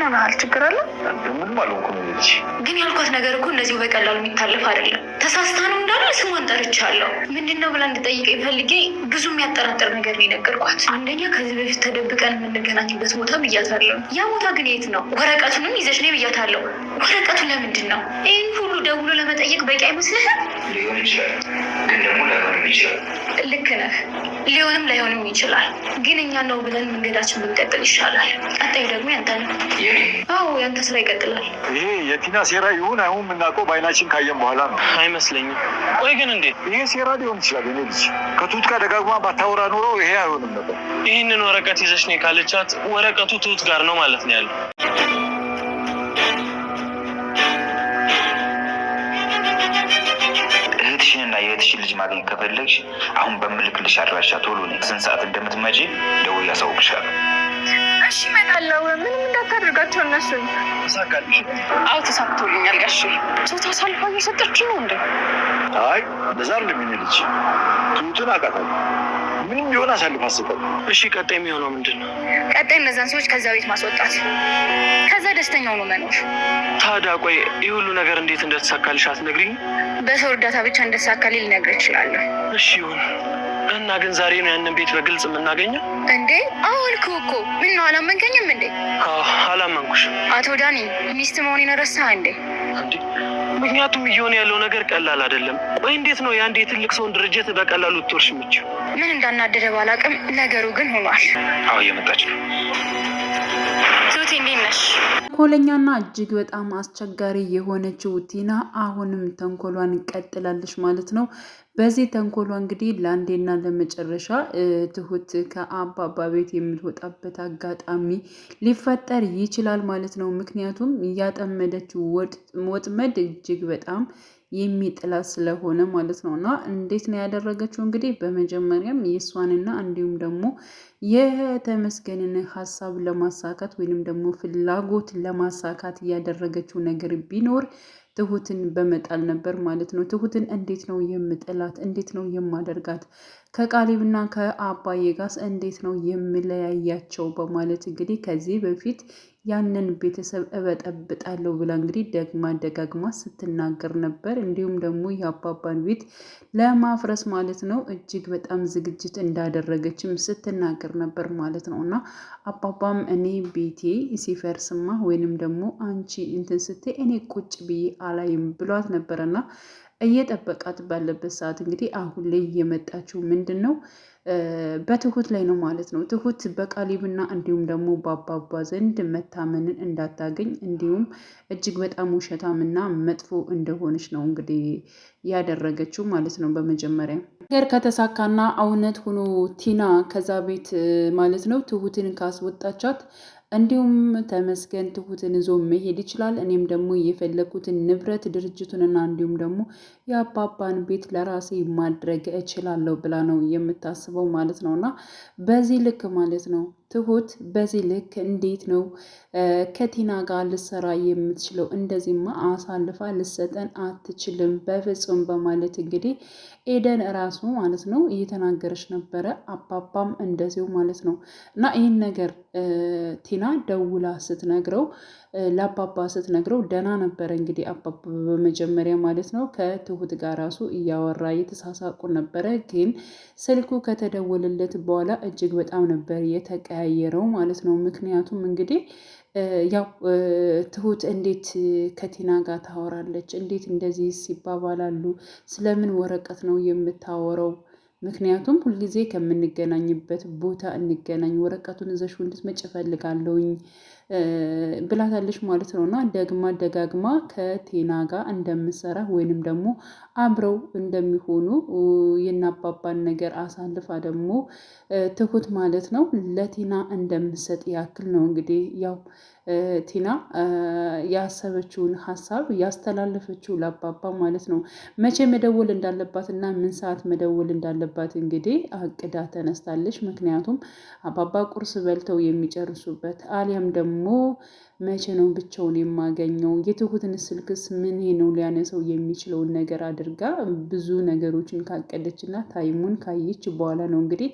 ሆነሃል? ችግር አለ? ምንም አልሆንኩም። ግን ያልኳት ነገር እኮ እንደዚሁ በቀላሉ የሚታለፍ አይደለም። ተሳስታ ነው እንዳለ ስሟን ጠርቻለሁ። ምንድን ነው ብላ እንድጠይቀኝ ፈልጌ ብዙ የሚያጠራጥር ነገር ነው የነገርኳት። አንደኛ ከዚህ በፊት ተደብቀን የምንገናኝበት ቦታ ብያታለሁ። ያ ቦታ ግን የት ነው? ወረቀቱንም ይዘሽ ነይ ብያታለሁ። ወረቀቱ ለምንድን ነው? ይህን ሁሉ ደውሎ ለመጠየቅ በቂ አይመስልህም? ሊሆን ይችላል፣ ግን ደግሞ ላይሆንም ይችላል። ልክ ነህ። ሊሆንም ላይሆንም ይችላል። ግን እኛ ነው ብለን መንገዳችን ብንቀጥል ይሻላል። ቀጣይ ደግሞ ያንተ ነው። አዎ ያንተ ስራ ይቀጥላል። ይሄ የቲና ሴራ ይሁን አይሁን የምናውቀው በአይናችን ካየን በኋላ ነው። አይመስለኝም። ቆይ ግን እንዴት? ይሄ ሴራ ሊሆን ይችላል። እኔ ልጅ ከትሁት ጋር ደጋግማ ባታወራ ኖሮ ይሄ አይሆንም ነበር። ይህንን ወረቀት ይዘሽ ነይ ካለቻት ወረቀቱ ትሁት ጋር ነው ማለት ነው ያለው። እህትሽንና የእህትሽን ልጅ ማግኘት ከፈለግሽ አሁን በምልክልሽ አድራሻ ቶሎ ነይ። ስንት ሰዓት እንደምትመጪ ደውዬ አሳውቅሻለሁ። እሺ እመጣለሁ። ምንም እንዳታደርጋቸው እነሱን። ተሳካልሽ? አዎ ተሳክቶልኛል ጋሼ። ሶታ ሳልፋ እየሰጠች ነው እንዴ? አይ እንደዛ አይደለም። የእኔ ልጅ ትሁትን አውቃታለሁ። ምንም ቢሆን አሳልፍ አስጠው። እሺ ቀጣይ የሚሆነው ምንድን ነው? ቀጣይ እነዛን ሰዎች ከዛ ቤት ማስወጣት፣ ከዛ ደስተኛው ነው መኖር። ታዲያ ቆይ ይህ ሁሉ ነገር እንዴት እንደተሳካልሽ አትነግሪኝ? በሰው እርዳታ ብቻ እንደተሳካልኝ ልነግርህ እችላለሁ። እሺ ይሁን። እና ግን ዛሬ ነው ያንን ቤት በግልጽ የምናገኘው እንዴ? አዎ አልኩህ እኮ። ምን ነው አላመንከኝም እንዴ? አላመንኩሽ። አቶ ዳኒ ሚስት መሆኔን ረሳህ እንዴ? እንዴ ምክንያቱም እየሆነ ያለው ነገር ቀላል አይደለም። ወይ እንዴት ነው የአንድ የትልቅ ሰውን ድርጅት በቀላሉ ልትወርሽ የምችው? ምን እንዳናደደ ባላቅም ነገሩ ግን ሆኗል። አዎ እየመጣች ነው። ቱቲ እንዴት ነሽ? ተንኮለኛና እጅግ በጣም አስቸጋሪ የሆነችው ቲና አሁንም ተንኮሏን ቀጥላለች ማለት ነው። በዚህ ተንኮሏ እንግዲህ ለአንዴና ለመጨረሻ ትሁት ከአባባ ቤት የምትወጣበት አጋጣሚ ሊፈጠር ይችላል ማለት ነው። ምክንያቱም ያጠመደችው ወጥመድ እጅግ በጣም የሚጥላት ስለሆነ ማለት ነው። እና እንዴት ነው ያደረገችው? እንግዲህ በመጀመሪያም የእሷንና እንዲሁም ደግሞ የተመስገንን ሀሳብ ለማሳካት ወይንም ደግሞ ፍላጎት ለማሳካት ያደረገችው ነገር ቢኖር ትሁትን በመጣል ነበር ማለት ነው። ትሁትን እንዴት ነው የምጥላት? እንዴት ነው የማደርጋት? ከቃሊብና ከአባዬ ጋስ እንዴት ነው የምለያያቸው? በማለት እንግዲህ ከዚህ በፊት ያንን ቤተሰብ እበጠብጣለሁ ብላ እንግዲህ ደጋግማ ስትናገር ነበር። እንዲሁም ደግሞ የአባባን ቤት ለማፍረስ ማለት ነው እጅግ በጣም ዝግጅት እንዳደረገችም ስትናገር ነበር ማለት ነው። እና አባባም እኔ ቤቴ ሲፈርስማ ወይንም ደግሞ አንቺ እንትን ስትይ እኔ ቁጭ ብዬ አላይም ብሏት ነበረና እየጠበቃት ባለበት ሰዓት እንግዲህ አሁን ላይ የመጣችው ምንድን ነው በትሁት ላይ ነው ማለት ነው። ትሁት በቃሊብና እንዲሁም ደግሞ በአባባ ዘንድ መታመንን እንዳታገኝ እንዲሁም እጅግ በጣም ውሸታምና መጥፎ እንደሆነች ነው እንግዲህ ያደረገችው ማለት ነው። በመጀመሪያ ነገር ከተሳካና እውነት ሆኖ ቲና ከዛ ቤት ማለት ነው ትሁትን ካስወጣቻት እንዲሁም ተመስገን ትሁትን ይዞ መሄድ ይችላል። እኔም ደግሞ የፈለኩትን ንብረት ድርጅቱንና እንዲሁም ደግሞ የአባባን ቤት ለራሴ ማድረግ እችላለሁ ብላ ነው የምታስበው ማለት ነው። እና በዚህ ልክ ማለት ነው ትሁት በዚህ ልክ እንዴት ነው ከቲና ጋር ልሰራ የምትችለው? እንደዚህማ አሳልፋ ልሰጠን አትችልም በፍጹም በማለት እንግዲህ ኤደን ራሱ ማለት ነው እየተናገረች ነበረ። አባባም እንደዚሁ ማለት ነው። እና ይህን ነገር ቲና ደውላ ስትነግረው ለአባባ ስትነግረው ደህና ነበረ እንግዲህ አባባ በመጀመሪያ ማለት ነው ከትሁት ጋር ራሱ እያወራ እየተሳሳቁ ነበረ። ግን ስልኩ ከተደወለለት በኋላ እጅግ በጣም ነበር የተቀያየረው ማለት ነው። ምክንያቱም እንግዲህ ያው ትሁት እንዴት ከቲና ጋር ታወራለች? እንዴት እንደዚህ ሲባባላሉ? ስለምን ወረቀት ነው የምታወራው? ምክንያቱም ሁልጊዜ ከምንገናኝበት ቦታ እንገናኝ፣ ወረቀቱን ይዘሽው እንድትመጪ እፈልጋለሁኝ ብላታለች ማለት ነው። እና ደጋግማ ከቲና ጋር እንደምሰራ ወይንም ደግሞ አብረው እንደሚሆኑ የናባባን ነገር አሳልፋ ደግሞ ትሁት ማለት ነው ለቲና እንደምሰጥ ያክል ነው እንግዲህ ያው ቲና ያሰበችውን ሀሳብ ያስተላለፈችው ለአባባ ማለት ነው። መቼ መደወል እንዳለባት እና ምን ሰዓት መደወል እንዳለባት እንግዲህ አቅዳ ተነስታለች። ምክንያቱም አባባ ቁርስ በልተው የሚጨርሱበት አሊያም ደግሞ ደግሞ መቼ ነው ብቻውን የማገኘው? የትሁትን ስልክስ ምን ነው ሊያነሳው የሚችለውን ነገር አድርጋ ብዙ ነገሮችን ካቀደችና ታይሙን ካየች በኋላ ነው እንግዲህ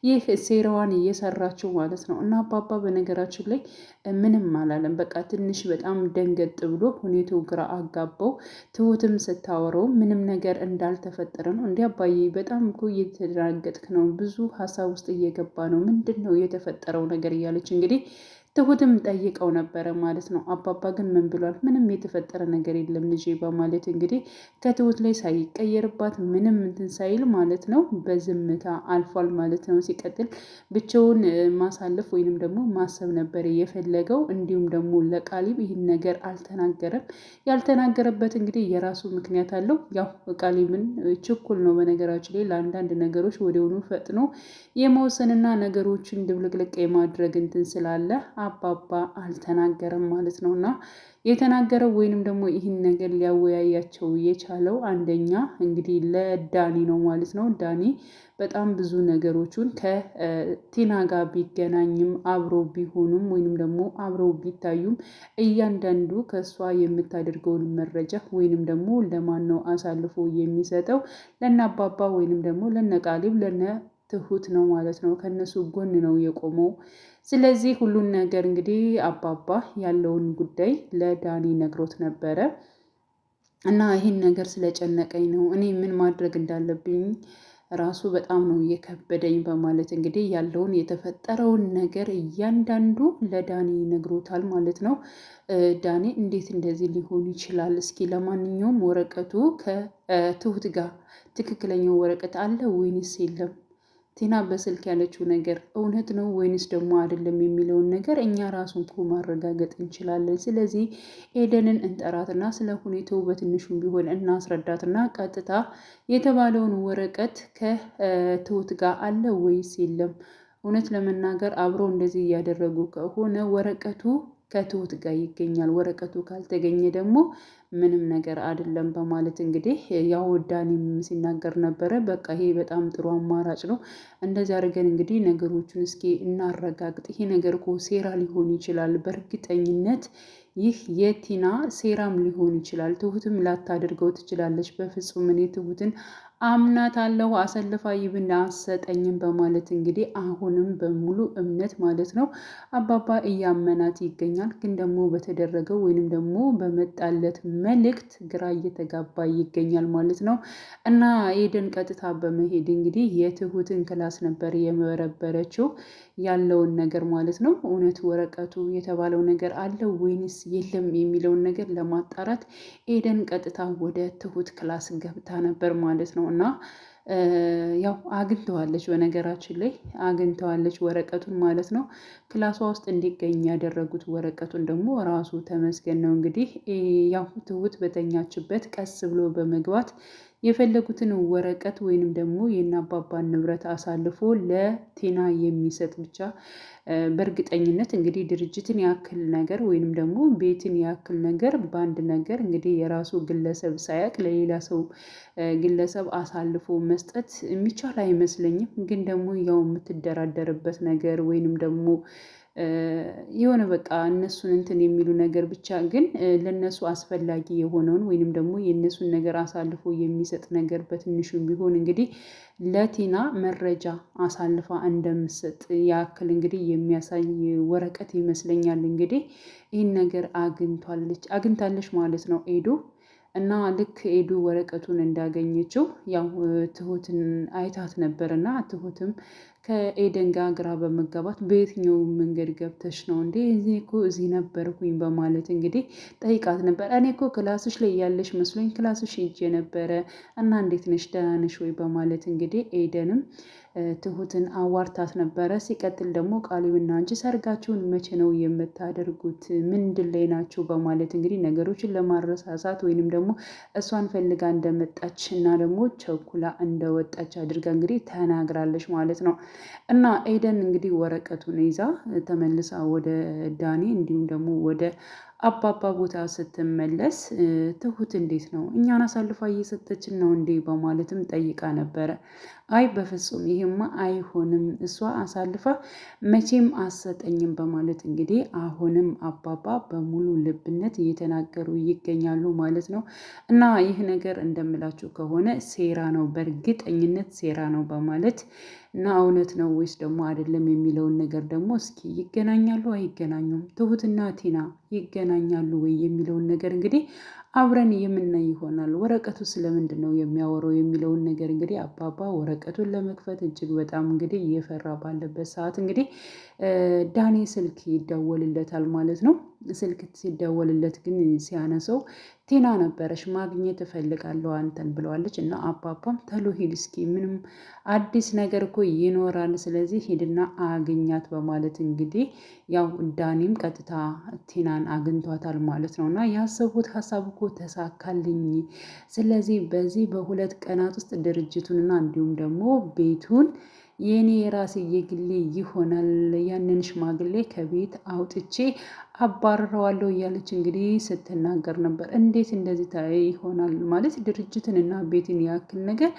ይህ ሴራዋን እየሰራችው ማለት ነው። እና አባባ በነገራችን ላይ ምንም አላለም። በቃ ትንሽ በጣም ደንገጥ ብሎ ሁኔታው ግራ አጋባው። ትሁትም ስታወረው ምንም ነገር እንዳልተፈጠረ ነው። እንዲህ አባዬ በጣም እኮ እየተደናገጥክ ነው፣ ብዙ ሀሳብ ውስጥ እየገባ ነው፣ ምንድን ነው የተፈጠረው ነገር እያለች እንግዲህ ትሁትም ጠይቀው ነበረ ማለት ነው። አባባ ግን ምን ብሏል? ምንም የተፈጠረ ነገር የለም ልጄ በማለት እንግዲህ ከትሁት ላይ ሳይቀየርባት ምንም እንትን ሳይል ማለት ነው በዝምታ አልፏል ማለት ነው። ሲቀጥል ብቻውን ማሳለፍ ወይንም ደግሞ ማሰብ ነበር የፈለገው። እንዲሁም ደግሞ ለቃሊብ ይህን ነገር አልተናገረም። ያልተናገረበት እንግዲህ የራሱ ምክንያት አለው። ያው ቃሊብን ችኩል ነው በነገራችን ላይ ለአንዳንድ ነገሮች ወዲያውኑ ፈጥኖ የመወሰንና ነገሮችን ድብልቅልቅ የማድረግ እንትን ስላለ አባባ አልተናገረም ማለት ነው። እና የተናገረው ወይንም ደግሞ ይህን ነገር ሊያወያያቸው የቻለው አንደኛ እንግዲህ ለዳኒ ነው ማለት ነው። ዳኒ በጣም ብዙ ነገሮችን ከቲና ጋር ቢገናኝም አብረው ቢሆኑም ወይንም ደግሞ አብረው ቢታዩም እያንዳንዱ ከእሷ የምታደርገውን መረጃ ወይንም ደግሞ ለማን ነው አሳልፎ የሚሰጠው? ለነ አባባ ወይንም ደግሞ ለነ ቃሊብ ለነ ትሁት ነው ማለት ነው። ከነሱ ጎን ነው የቆመው። ስለዚህ ሁሉን ነገር እንግዲህ አባባ ያለውን ጉዳይ ለዳኒ ነግሮት ነበረ እና ይህን ነገር ስለጨነቀኝ ነው እኔ ምን ማድረግ እንዳለብኝ ራሱ በጣም ነው እየከበደኝ በማለት እንግዲህ ያለውን የተፈጠረውን ነገር እያንዳንዱ ለዳኒ ነግሮታል ማለት ነው። ዳኒ እንዴት እንደዚህ ሊሆን ይችላል? እስኪ ለማንኛውም ወረቀቱ ከትሁት ጋር ትክክለኛው ወረቀት አለ ወይንስ የለም? ቲና በስልክ ያለችው ነገር እውነት ነው ወይንስ ደግሞ አይደለም የሚለውን ነገር እኛ ራሱን እኮ ማረጋገጥ እንችላለን። ስለዚህ ኤደንን እንጠራትና ስለ ሁኔታው በትንሹም ቢሆን እናስረዳትና ቀጥታ የተባለውን ወረቀት ከትሁት ጋር አለ ወይስ የለም? እውነት ለመናገር አብረው እንደዚህ እያደረጉ ከሆነ ወረቀቱ ከትሁት ጋር ይገኛል። ወረቀቱ ካልተገኘ ደግሞ ምንም ነገር አይደለም በማለት እንግዲህ ያው ዳኒም ሲናገር ነበረ። በቃ ይሄ በጣም ጥሩ አማራጭ ነው። እንደዚህ አድርገን እንግዲህ ነገሮቹን እስኪ እናረጋግጥ። ይሄ ነገር እኮ ሴራ ሊሆን ይችላል። በእርግጠኝነት ይህ የቲና ሴራም ሊሆን ይችላል። ትሁትም ላታደርገው ትችላለች። በፍጹም እኔ ትሁትን አምናታለሁ፣ አሰልፋ ይብን አሰጠኝም በማለት እንግዲህ አሁንም በሙሉ እምነት ማለት ነው አባባ እያመናት ይገኛል። ግን ደግሞ በተደረገው ወይንም ደግሞ በመጣለት መልእክት ግራ እየተጋባ ይገኛል ማለት ነው። እና ኤደን ቀጥታ በመሄድ እንግዲህ የትሁትን ክላስ ነበር የመረበረችው ያለውን ነገር ማለት ነው። እውነት ወረቀቱ የተባለው ነገር አለ ወይንስ የለም የሚለውን ነገር ለማጣራት ኤደን ቀጥታ ወደ ትሁት ክላስ ገብታ ነበር ማለት ነው። እና ያው አግኝተዋለች፣ በነገራችን ላይ አግኝተዋለች ወረቀቱን ማለት ነው። ክላሷ ውስጥ እንዲገኝ ያደረጉት ወረቀቱን ደግሞ ራሱ ተመስገን ነው። እንግዲህ ያው ትሁት በተኛችበት ቀስ ብሎ በመግባት የፈለጉትን ወረቀት ወይንም ደግሞ የአባባን ንብረት አሳልፎ ለቲና የሚሰጥ ብቻ በእርግጠኝነት እንግዲህ ድርጅትን ያክል ነገር ወይንም ደግሞ ቤትን ያክል ነገር በአንድ ነገር እንግዲህ የራሱ ግለሰብ ሳያቅ ለሌላ ሰው ግለሰብ አሳልፎ መስጠት የሚቻል አይመስለኝም። ግን ደግሞ ያው የምትደራደርበት ነገር ወይንም ደግሞ የሆነ በቃ እነሱን እንትን የሚሉ ነገር ብቻ ግን ለነሱ አስፈላጊ የሆነውን ወይንም ደግሞ የእነሱን ነገር አሳልፎ የሚሰጥ ነገር በትንሹም ቢሆን እንግዲህ ለቲና መረጃ አሳልፋ እንደምሰጥ ያክል እንግዲህ የሚያሳይ ወረቀት ይመስለኛል። እንግዲህ ይህን ነገር አግኝታለች ማለት ነው ኤዱ። እና ልክ ኤዱ ወረቀቱን እንዳገኘችው ያው ትሁትን አይታት ነበርና ትሁትም ከኤደን ጋር ግራ በመጋባት በየትኛው መንገድ ገብተሽ ነው እንዴ? እዚህ ነበርኩኝ በማለት እንግዲህ ጠይቃት ነበር። እኔ እኮ ክላስሽ ላይ ያለሽ መስሎኝ ክላስሽ ሂጄ ነበረ እና እንዴት ነሽ ደህና ነሽ ወይ በማለት እንግዲህ ኤደንም ትሁትን አዋርታት ነበረ። ሲቀጥል ደግሞ ቃሊብና አንቺ ሰርጋችሁን መቼ ነው የምታደርጉት? ምንድን ላይ ናችሁ? በማለት እንግዲህ ነገሮችን ለማረሳሳት ወይንም ደግሞ እሷን ፈልጋ እንደመጣች እና ደግሞ ቸኩላ እንደወጣች አድርጋ እንግዲህ ተናግራለች ማለት ነው። እና ኤደን እንግዲህ ወረቀቱን ይዛ ተመልሳ ወደ ዳኒ እንዲሁም ደግሞ ወደ አባባ ቦታ ስትመለስ ትሁት እንዴት ነው እኛን አሳልፋ እየሰጠችን ነው እንዴ በማለትም ጠይቃ ነበረ። አይ በፍጹም ይሄማ አይሆንም፣ እሷ አሳልፋ መቼም አሰጠኝም በማለት እንግዲህ አሁንም አባባ በሙሉ ልብነት እየተናገሩ ይገኛሉ ማለት ነው። እና ይህ ነገር እንደምላችሁ ከሆነ ሴራ ነው፣ በእርግጠኝነት ሴራ ነው በማለት እና እውነት ነው ወይስ ደግሞ አይደለም የሚለውን ነገር ደግሞ እስኪ ይገናኛሉ አይገናኙም፣ ትሁትና ቲና ይገናኛሉ ወይ የሚለውን ነገር እንግዲህ አብረን የምናይ ይሆናል። ወረቀቱ ስለምንድን ነው የሚያወራው የሚለውን ነገር እንግዲህ አባባ ወረቀቱን ለመክፈት እጅግ በጣም እንግዲህ እየፈራ ባለበት ሰዓት እንግዲህ ዳኒ ስልክ ይደወልለታል ማለት ነው። ስልክ ሲደወልለት ግን ሲያነሰው ቲና ነበረች። ማግኘት እፈልጋለሁ አንተን ብለዋለች። እና አባባም ተሎ ሂድ እስኪ ምንም አዲስ ነገር እኮ ይኖራል፣ ስለዚህ ሂድና አግኛት በማለት እንግዲህ ያው ዳኒም ቀጥታ ቲናን አግኝቷታል ማለት ነው። እና ያሰቡት ሀሳብ እኮ ተሳካልኝ፣ ስለዚህ በዚህ በ2 ቀናት ውስጥ ድርጅቱንና እንዲሁም ደግሞ ቤቱን የኔ የራሴ የግሌ ይሆናል፣ ያንን ሽማግሌ ከቤት አውጥቼ አባርረዋለሁ እያለች እንግዲህ ስትናገር ነበር። እንዴት እንደዚህ ይሆናል ማለት ድርጅትን እና ቤትን ያክል ነገር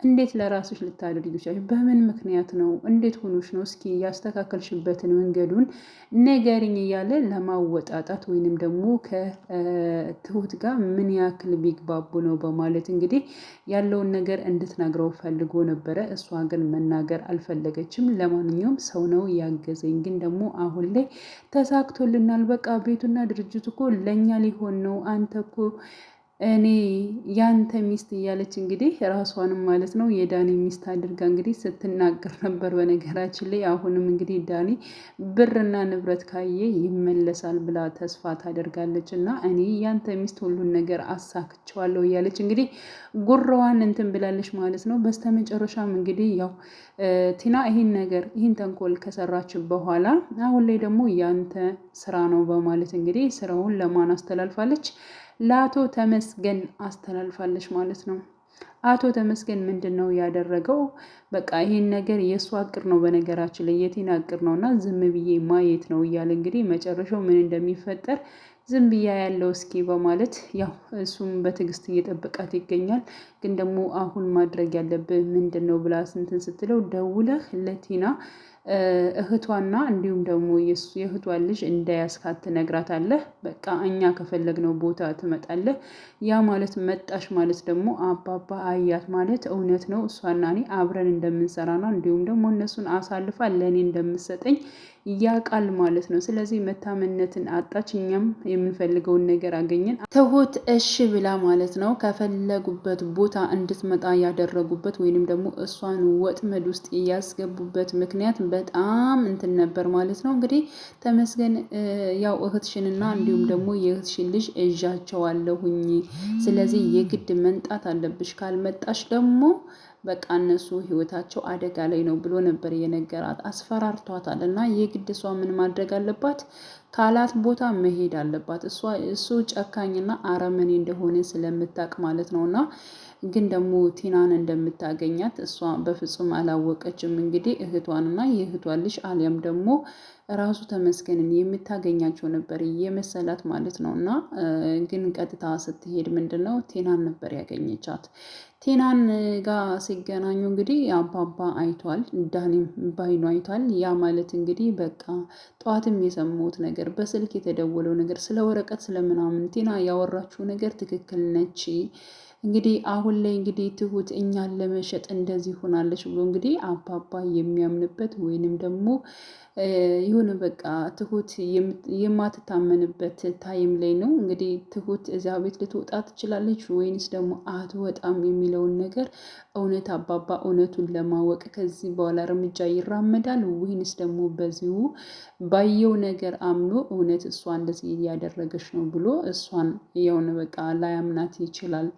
እንዴት ለራስሽ ልታደርጊ ይችላል? በምን ምክንያት ነው? እንዴት ሆኖች ነው? እስኪ ያስተካከልሽበትን መንገዱን ነገርኝ እያለ ለማወጣጣት ወይንም ደግሞ ከትሁት ጋር ምን ያክል ቢግባቡ ነው በማለት እንግዲህ ያለውን ነገር እንድትነግረው ፈልጎ ነበረ። እሷ ግን መናገር አልፈለገችም። ለማንኛውም ሰው ነው ያገዘኝ፣ ግን ደግሞ አሁን ላይ ተሳክቶልናል፣ በቃ ቤቱና ድርጅቱ እኮ ለእኛ ሊሆን ነው፣ አንተ እኮ እኔ ያንተ ሚስት እያለች እንግዲህ ራሷንም ማለት ነው የዳኒ ሚስት አድርጋ እንግዲህ ስትናገር ነበር። በነገራችን ላይ አሁንም እንግዲህ ዳኒ ብርና ንብረት ካየ ይመለሳል ብላ ተስፋ ታደርጋለች። እና እኔ ያንተ ሚስት ሁሉን ነገር አሳክቸዋለሁ እያለች እንግዲህ ጉራዋን እንትን ብላለች ማለት ነው። በስተመጨረሻም እንግዲህ ያው ቲና ይህን ተንኮል ከሰራች በኋላ አሁን ላይ ደግሞ ያንተ ስራ ነው በማለት እንግዲህ ስራውን ለማን አስተላልፋለች? ለአቶ ተመስገን አስተላልፋለች ማለት ነው። አቶ ተመስገን ምንድን ነው ያደረገው? በቃ ይሄን ነገር የእሱ አቅር ነው፣ በነገራችን ላይ የቲና አቅር ነው እና ዝም ብዬ ማየት ነው እያለ እንግዲህ መጨረሻው ምን እንደሚፈጠር ዝም ብያ ያለው እስኪ በማለት ያው እሱም በትዕግስት እየጠበቃት ይገኛል። ግን ደግሞ አሁን ማድረግ ያለብህ ምንድን ነው ብላ ስንትን ስትለው ደውለህ ለቲና እህቷና እንዲሁም ደግሞ የእህቷን ልጅ እንዳያስካት ትነግራታለህ። በቃ እኛ ከፈለግነው ቦታ ትመጣለህ። ያ ማለት መጣሽ ማለት ደግሞ አባባ አያት ማለት እውነት ነው እሷና እኔ አብረን እንደምንሰራና እንዲሁም ደግሞ እነሱን አሳልፋ ለእኔ እንደምሰጠኝ ያቃል ማለት ነው። ስለዚህ መታመነትን አጣች፣ እኛም የምንፈልገውን ነገር አገኘን። ትሁት እሺ ብላ ማለት ነው ከፈለጉበት ቦታ እንድትመጣ ያደረጉበት ወይንም ደግሞ እሷን ወጥመድ ውስጥ ያስገቡበት ምክንያት በጣም እንትን ነበር ማለት ነው። እንግዲህ ተመስገን ያው እህትሽንና እንዲሁም ደግሞ የእህትሽን ልጅ እዣቸዋለሁኝ፣ ስለዚህ የግድ መንጣት አለብሽ፣ ካልመጣሽ ደግሞ በቃ እነሱ ህይወታቸው አደጋ ላይ ነው ብሎ ነበር የነገራት። አስፈራርቷታል። እና የግድ እሷ ምን ማድረግ አለባት? ካላት ቦታ መሄድ አለባት። እሱ ጨካኝና አረመኔ እንደሆነ ስለምታውቅ ማለት ነው። እና ግን ደግሞ ቲናን እንደምታገኛት እሷ በፍጹም አላወቀችም። እንግዲህ እህቷንና የእህቷን ልጅ አሊያም ደግሞ ራሱ ተመስገንን የምታገኛቸው ነበር የመሰላት ማለት ነው። እና ግን ቀጥታ ስትሄድ ምንድን ነው ቲናን ነበር ያገኘቻት። ቲናን ጋር ሲገናኙ እንግዲህ አባባ አይቷል፣ ዳኒም ባይኑ አይቷል። ያ ማለት እንግዲህ በቃ ጠዋትም የሰማሁት ነገር በስልክ የተደወለው ነገር ስለ ወረቀት ስለምናምን ቲና ያወራችው ነገር ትክክል ነች። እንግዲህ አሁን ላይ እንግዲህ ትሁት እኛን ለመሸጥ እንደዚህ ሆናለች ብሎ እንግዲህ አባባ የሚያምንበት ወይንም ደግሞ ይሁን በቃ ትሁት የማትታመንበት ታይም ላይ ነው። እንግዲህ ትሁት እዚያ ቤት ልትወጣ ትችላለች ወይንስ ደግሞ አትወጣም የሚለውን ነገር እውነት አባባ እውነቱን ለማወቅ ከዚህ በኋላ እርምጃ ይራመዳል ወይንስ ደግሞ በዚሁ ባየው ነገር አምኖ እውነት እሷ እንደዚህ እያደረገች ነው ብሎ እሷን የሆነ በቃ ላያምናት ይችላል።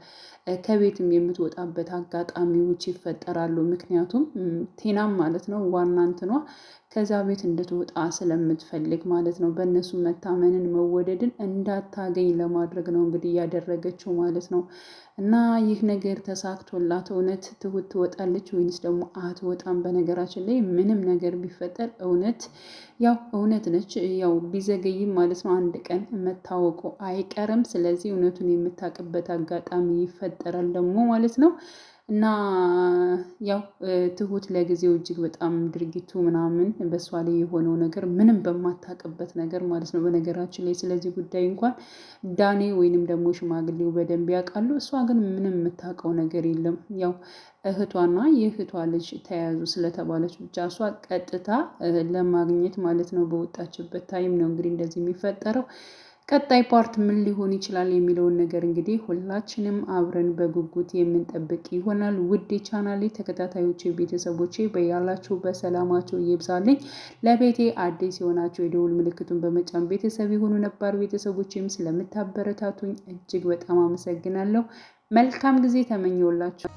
ከቤትም የምትወጣበት አጋጣሚዎች ይፈጠራሉ። ምክንያቱም ቴናም ማለት ነው ዋና እንትኗ ከዛ ቤት እንድትወጣ ስለምትፈልግ ማለት ነው። በእነሱ መታመንን መወደድን እንዳታገኝ ለማድረግ ነው እንግዲህ እያደረገችው ማለት ነው። እና ይህ ነገር ተሳክቶላት እውነት ትሁት ትወጣለች ወይንስ ደግሞ አትወጣም? በነገራችን ላይ ምንም ነገር ቢፈጠር እውነት ያው እውነት ነች። ያው ቢዘገይም ማለት ነው አንድ ቀን መታወቁ አይቀርም። ስለዚህ እውነቱን የምታውቅበት አጋጣሚ ይፈጠራል ደግሞ ማለት ነው። እና ያው ትሁት ለጊዜው እጅግ በጣም ድርጊቱ ምናምን በእሷ ላይ የሆነው ነገር ምንም በማታውቅበት ነገር ማለት ነው። በነገራችን ላይ ስለዚህ ጉዳይ እንኳን ዳኔ ወይንም ደግሞ ሽማግሌው በደንብ ያውቃሉ። እሷ ግን ምንም የምታውቀው ነገር የለም። ያው እህቷና የእህቷ ልጅ ተያዙ ስለተባለች ብቻ እሷ ቀጥታ ለማግኘት ማለት ነው በወጣችበት ታይም ነው እንግዲህ እንደዚህ የሚፈጠረው። ቀጣይ ፓርት ምን ሊሆን ይችላል የሚለውን ነገር እንግዲህ ሁላችንም አብረን በጉጉት የምንጠብቅ ይሆናል። ውድ ቻናሌ ተከታታዮች ቤተሰቦቼ በያላችሁ በሰላማቸው ይብዛልኝ። ለቤቴ አዲስ የሆናቸው የደውል ምልክቱን በመጫን ቤተሰብ የሆኑ ነባር ቤተሰቦችም ስለምታበረታቱኝ እጅግ በጣም አመሰግናለሁ። መልካም ጊዜ ተመኘውላችሁ።